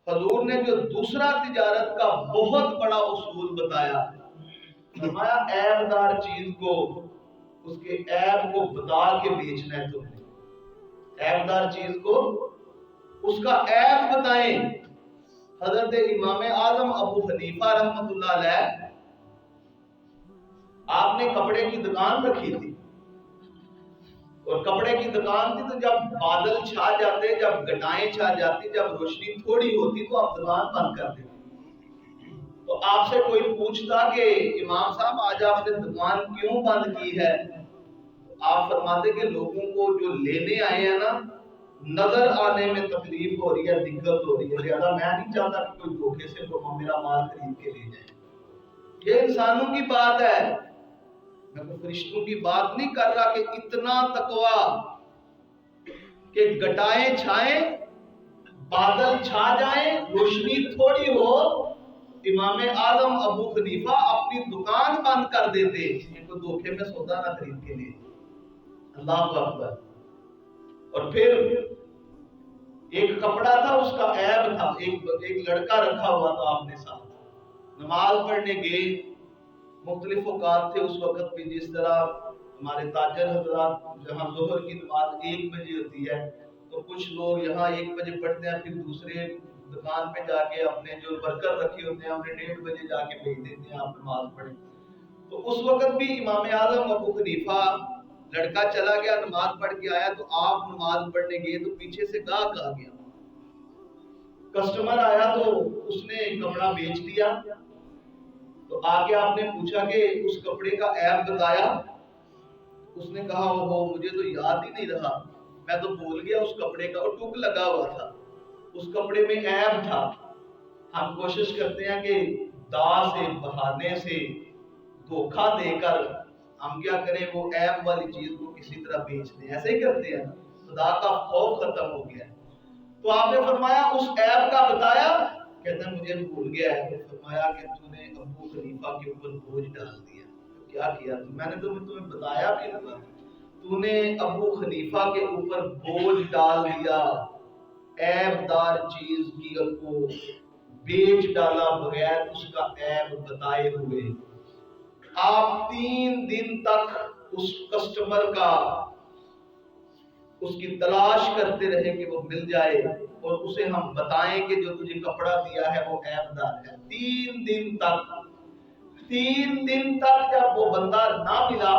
حضور نے جو دوسرا تجارت کا بہت بڑا اصول بتایا، فرمایا عیب دار چیز کو اس کے عیب کو بتا کے بیچنا ہے تم نے، عیب دار چیز کو اس کا عیب بتائیں۔ حضرت امام اعظم ابو حنیفہ رحمۃ اللہ علیہ، آپ نے کپڑے کی دکان رکھی تھی، اور کپڑے کی دکان تھی تو جب بادل چھا جاتے، جب گٹائیں چھا جاتی، جب روشنی تھوڑی ہوتی تو آپ دکان بند کر دیتے۔ تو آپ سے کوئی پوچھتا کہ امام صاحب آج آپ نے دکان کیوں بند کی ہے، آپ فرماتے کہ لوگوں کو جو لینے آئے ہیں نا، نظر آنے میں تکلیف ہو رہی ہے، دقت ہو رہی ہے، لہذا میں نہیں چاہتا کہ کوئی دھوکے سے میرا مال خرید کے لے جائے۔ یہ انسانوں کی بات ہے، میں کوئی فرشتوں کی بات نہیں کر رہا کہ اتنا تقوی کہ گٹائیں چھائیں، بادل چھا جائیں، روشنی تھوڑی ہو، امام اعظم ابو حنیفہ اپنی دکان بند کر دیتے ان کو دھوکے میں سودا نہ خرید کے لیے۔ اللہ اکبر۔ اور پھر ایک کپڑا تھا، اس کا عیب تھا، ایک لڑکا رکھا ہوا تھا آپ نے ساتھ، نماز پڑھنے گئے، مختلف اوقات تھے اس وقت بھی، جس طرح ہمارے تاجر حضرات جہاں ظہر کی نماز 1 بجے ہوتی ہے تو کچھ لوگ یہاں 1 بجے پڑھتے ہیں، پھر دوسرے دکان پہ جا کے اپنے جو ورکر رکھے ہوتے ہیں انہیں 1:30 بجے جا کے بھیج دیتے ہیں آپ نماز پڑھیں۔ تو اس وقت بھی امام اعظم ابو حنیفہ، لڑکا چلا گیا نماز پڑھ کے آیا تو آپ نماز پڑھنے گئے تو پیچھے سے گاہک آ گیا، کسٹمر آیا تو اس نے کپڑا بیچ دیا۔ تو آگے آپ نے پوچھا کہ اس کپڑے کا عیب بتایا؟ اس نے کہا وہ مجھے تو یاد ہی نہیں رہا، میں تو بھول گیا اس کپڑے کا، اور ٹک لگا ہوا تھا، اس کپڑے میں عیب تھا۔ ہم کوشش کرتے ہیں کہ دا سے، بہانے سے، دھوکہ دے کر ہم کیا کریں، وہ عیب والی چیز کو کسی طرح بیچ دیں، ایسے ہی کرتے ہیں، خدا کا خوف ختم ہو گیا۔ تو آپ نے فرمایا اس عیب کا بتایا؟ کہتا ہے مجھے بھول گیا ہے۔ فرمایا کہ تو نے ابو حنیفہ کے اوپر بوجھ ڈال دیا۔ کیا کیا تو میں نے تمہیں بتایا بھی نہیں، تو نے ابو حنیفہ کے اوپر بوجھ ڈال دیا، عیب دار چیز کی کو بیچ ڈالا بغیر اس کا عیب بتائے ہوئے۔ آپ 3 دن تک اس کسٹمر کا اس کی تلاش کرتے رہے کہ وہ مل جائے اور اسے ہم بتائیں کہ جو تجھے کپڑا دیا ہے وہ عیب دار ہے۔ 3 دن تک جب وہ بندہ نہ ملا،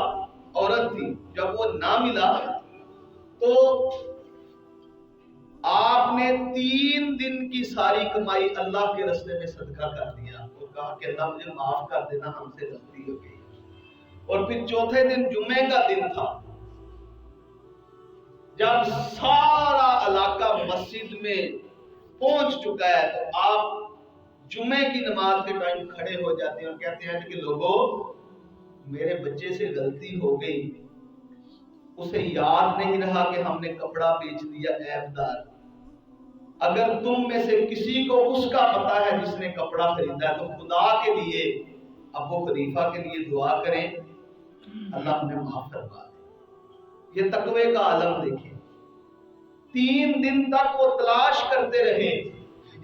عورت تھی، جب وہ نہ ملا تو آپ نے 3 دن کی ساری کمائی اللہ کے راستے میں صدقہ کر دیا اور کہا کہ اللہ مجھے معاف کر دینا، ہم سے غلطی ہو گئی۔ اور پھر چوتھے دن جمعے کا دن تھا، جب سارا علاقہ مسجد میں پہنچ چکا ہے تو آپ جمعے کی نماز کے ٹائم کھڑے ہو جاتے ہیں اور کہتے ہیں کہ لوگوں میرے بچے سے غلطی ہو گئی، اسے یاد نہیں رہا کہ ہم نے کپڑا بیچ دیا عیب دار۔ اگر تم میں سے کسی کو اس کا پتہ ہے جس نے کپڑا خریدا ہے تو خدا کے لیے ابو حنیفہ کے لیے دعا کریں، اللہ ہمیں معاف کروا دے۔ یہ تقوی کا عالم دیکھیں، 3 دن تک وہ تلاش کرتے رہے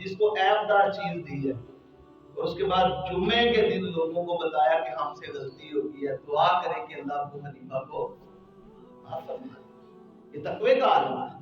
جس کو عیب دار چیز دی ہے، اور اس کے بعد جمعے کے دن لوگوں کو بتایا کہ ہم سے غلطی ہو گئی ہے، دعا کریں کہ اللہ ابو حنیفہ کو معاف فرمائے۔ یہ تقوی کا عالم ہے۔